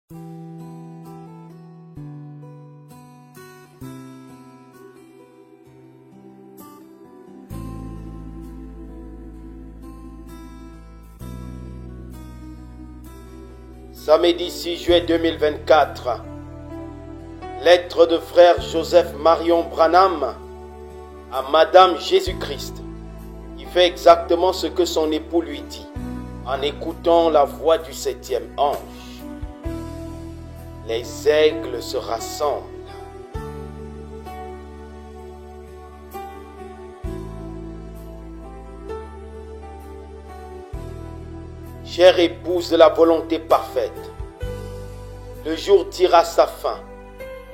Samedi 6 juillet 2024. Lettre de frère Joseph Marion Branham à Madame Jésus-Christ, qui fait exactement ce que son époux lui dit en écoutant la voix du 7e ange. Les aigles se rassemblent. Chère épouse de la volonté parfaite, le jour tire à sa fin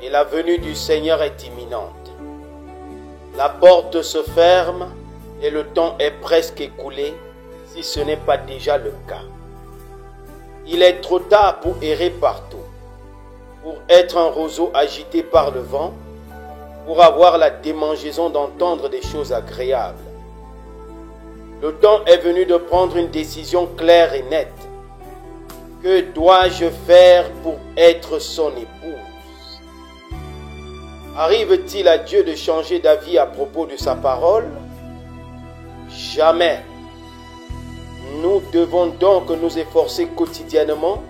et la venue du Seigneur est imminente. La porte se ferme et le temps est presque écoulé, si ce n'est pas déjà le cas. Il est trop tard pour errer partout, pour être un roseau agité par le vent, pour avoir la démangeaison d'entendre des choses agréables. Le temps est venu de prendre une décision claire et nette. Que dois-je faire pour être son épouse? Arrive-t-il à Dieu de changer d'avis à propos de sa parole? Jamais. Nous devons donc nous efforcer quotidiennement,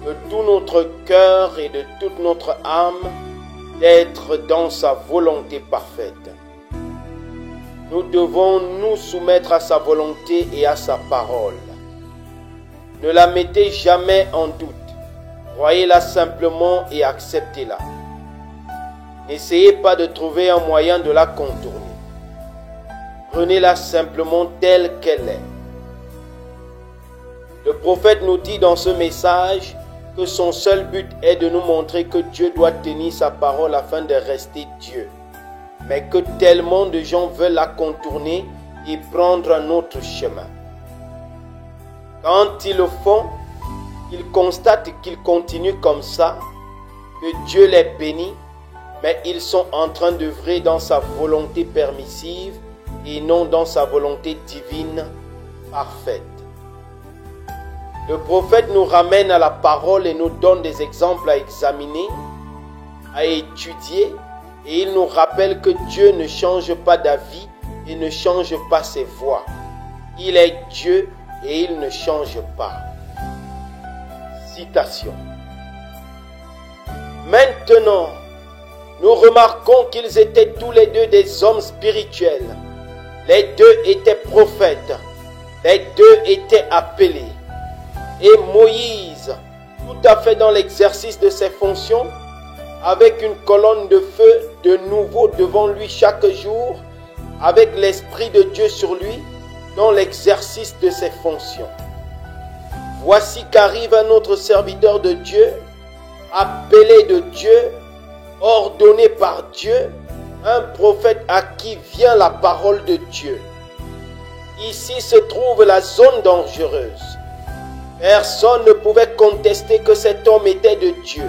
de tout notre cœur et de toute notre âme, d'être dans sa volonté parfaite. Nous devons nous soumettre à sa volonté et à sa parole. Ne la mettez jamais en doute. Croyez-la simplement et acceptez-la. N'essayez pas de trouver un moyen de la contourner. Prenez-la simplement telle qu'elle est. Le prophète nous dit dans ce message que son seul but est de nous montrer que Dieu doit tenir sa parole afin de rester Dieu. Mais que tellement de gens veulent la contourner et prendre un autre chemin. Quand ils le font, ils constatent qu'ils continuent comme ça, que Dieu les bénit, mais ils sont en train d'œuvrer dans sa volonté permissive et non dans sa volonté divine parfaite. Le prophète nous ramène à la parole et nous donne des exemples à examiner, à étudier, et il nous rappelle que Dieu ne change pas d'avis et ne change pas ses voies. Il est Dieu et il ne change pas. Citation. Maintenant, nous remarquons qu'ils étaient tous les deux des hommes spirituels. Les deux étaient prophètes. Les deux étaient appelés. Et Moïse, tout à fait dans l'exercice de ses fonctions, avec une colonne de feu de nouveau devant lui chaque jour, avec l'Esprit de Dieu sur lui, dans l'exercice de ses fonctions. Voici qu'arrive un autre serviteur de Dieu, appelé de Dieu, ordonné par Dieu, un prophète à qui vient la parole de Dieu. Ici se trouve la zone dangereuse. Personne ne pouvait contester que cet homme était de Dieu.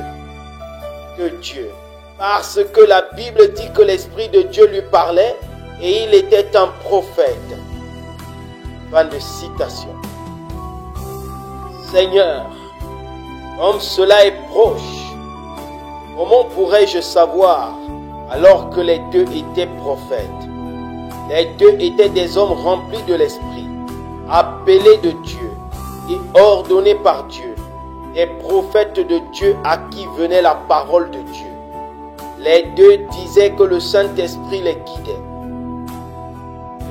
Que Dieu, parce que la Bible dit que l'Esprit de Dieu lui parlait et il était un prophète. Fin de citation. Seigneur, comme cela est proche, comment pourrais-je savoir alors que les deux étaient prophètes? Les deux étaient des hommes remplis de l'Esprit, appelés de Dieu et ordonnés par Dieu. Des prophètes de Dieu à qui venait la parole de Dieu. Les deux disaient que le Saint-Esprit les guidait.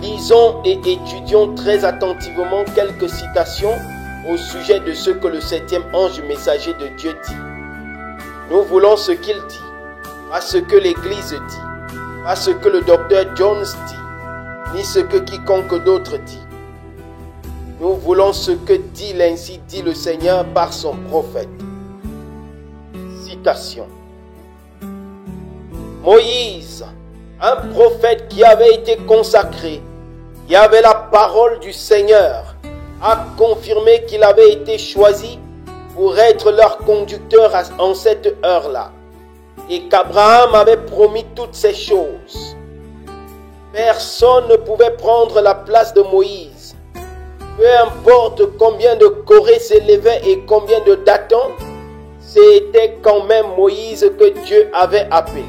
Lisons et étudions très attentivement quelques citations au sujet de ce que le 7e ange messager de Dieu dit. Nous voulons ce qu'il dit, pas ce que l'Église dit, pas ce que le docteur Jones dit, ni ce que quiconque d'autre dit. Nous voulons ce que dit l'ainsi dit le Seigneur par son prophète. Citation. Moïse, un prophète qui avait été consacré, qui avait la parole du Seigneur, a confirmé qu'il avait été choisi pour être leur conducteur en cette heure-là, et qu'Abraham avait promis toutes ces choses. Personne ne pouvait prendre la place de Moïse. Peu importe combien de Corée s'élevaient et combien de Dathan, c'était quand même Moïse que Dieu avait appelé.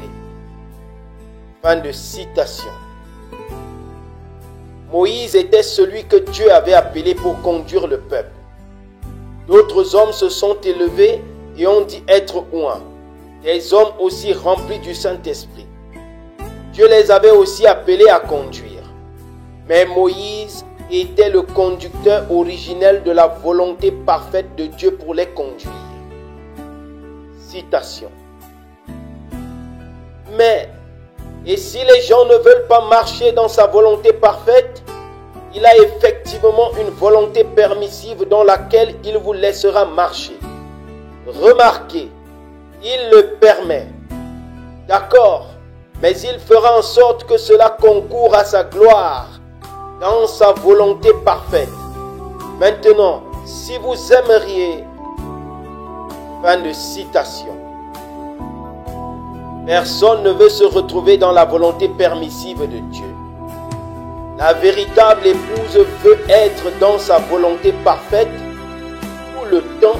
Fin de citation. Moïse était celui que Dieu avait appelé pour conduire le peuple. D'autres hommes se sont élevés et ont dit être oints, des hommes aussi remplis du Saint-Esprit. Dieu les avait aussi appelés à conduire. Mais Moïse était le conducteur originel de la volonté parfaite de Dieu pour les conduire. Citation. Mais, et si les gens ne veulent pas marcher dans sa volonté parfaite, il a effectivement une volonté permissive dans laquelle il vous laissera marcher. Remarquez, il le permet. D'accord, mais il fera en sorte que cela concourt à sa gloire dans sa volonté parfaite. Maintenant, si vous aimeriez... Fin de citation. Personne ne veut se retrouver dans la volonté permissive de Dieu. La véritable épouse veut être dans sa volonté parfaite tout le temps,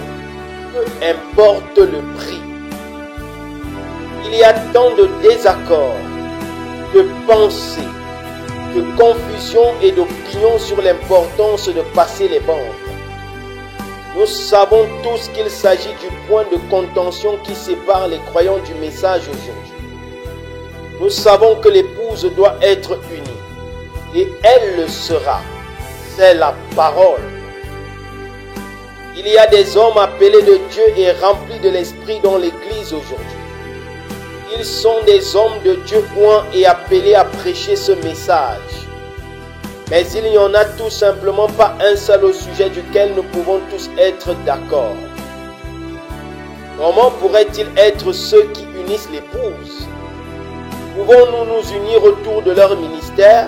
peu importe le prix. Il y a tant de désaccords, de pensées, de confusion et d'opinions sur l'importance de passer les bandes. Nous savons tous qu'il s'agit du point de contention qui sépare les croyants du message aujourd'hui. Nous savons que l'épouse doit être unie, et elle le sera. C'est la parole. Il y a des hommes appelés de Dieu et remplis de l'Esprit dans l'Église aujourd'hui. Ils sont des hommes de Dieu oints et appelés à prêcher ce message. Mais il n'y en a tout simplement pas un seul au sujet duquel nous pouvons tous être d'accord. Comment pourrait-il être ceux qui unissent l'épouse? Pouvons-nous nous unir autour de leur ministère?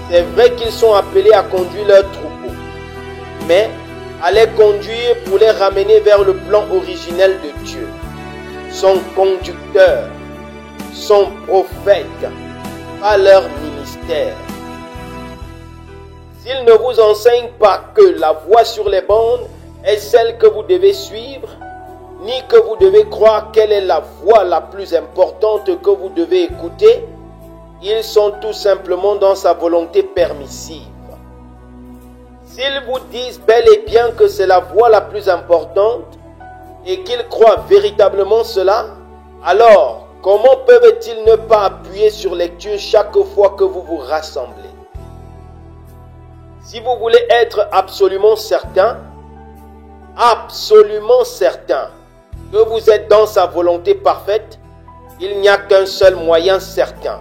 C'est vrai qu'ils sont appelés à conduire leur troupeau, mais à les conduire pour les ramener vers le plan originel de Dieu. Son conducteur, son prophète, pas leur ministère. S'il ne vous enseigne pas que la voie sur les bandes est celle que vous devez suivre, ni que vous devez croire quelle est la voie la plus importante que vous devez écouter, ils sont tout simplement dans sa volonté permissive. S'ils vous disent bel et bien que c'est la voie la plus importante et qu'ils croient véritablement cela, alors comment peuvent-ils ne pas appuyer sur lecture chaque fois que vous vous rassemblez? Si vous voulez être absolument certain que vous êtes dans sa volonté parfaite, il n'y a qu'un seul moyen certain,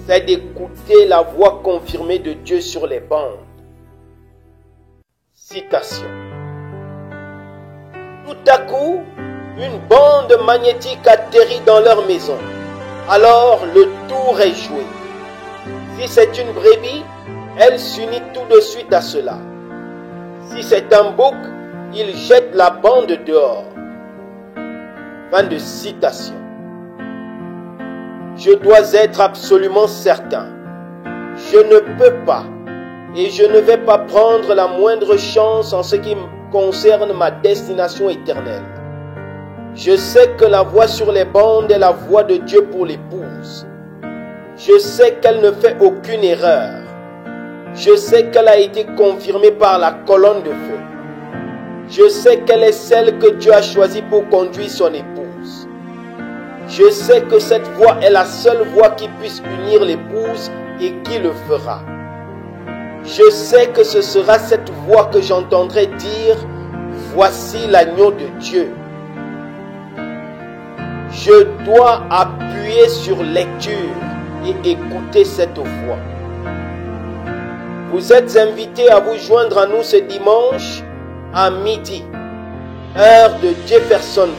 c'est d'écouter la voix confirmée de Dieu sur les bandes. Citation. Tout à coup, une bande magnétique atterrit dans leur maison. Alors le tour est joué. Si c'est une brebis, elle s'unit tout de suite à cela. Si c'est un bouc, il jette la bande dehors. Fin de citation. Je dois être absolument certain. Je ne peux pas et je ne vais pas prendre la moindre chance en ce qui concerne ma destination éternelle. Je sais que la voie sur les bandes est la voie de Dieu pour l'épouse. Je sais qu'elle ne fait aucune erreur. Je sais qu'elle a été confirmée par la colonne de feu. Je sais qu'elle est celle que Dieu a choisie pour conduire son épouse. Je sais que cette voie est la seule voie qui puisse unir l'épouse et qui le fera. Je sais que ce sera cette voix que j'entendrai dire « Voici l'agneau de Dieu ». Je dois appuyer sur lecture et écouter cette voix. Vous êtes invités à vous joindre à nous ce dimanche à midi, heure de Jeffersonville,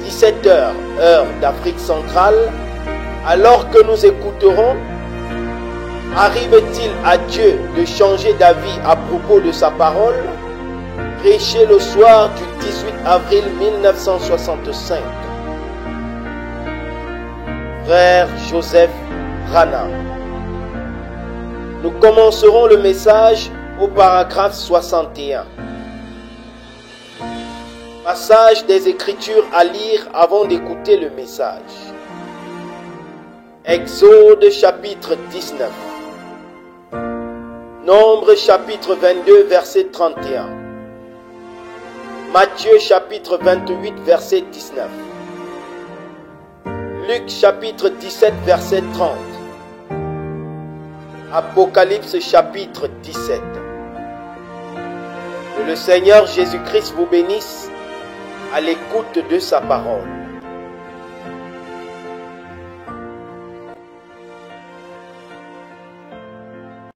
17h, heure d'Afrique centrale, alors que nous écouterons « Arrive-t-il à Dieu de changer d'avis à propos de sa parole ?» prêché le soir du 18 avril 1965. Frère Joseph Branham. Nous commencerons le message au paragraphe 61. Passage des Écritures à lire avant d'écouter le message. Exode chapitre 19. Nombre chapitre 22 verset 31. Matthieu chapitre 28 verset 19. Luc chapitre 17 verset 30. Apocalypse chapitre 17. Que le Seigneur Jésus-Christ vous bénisse à l'écoute de sa parole.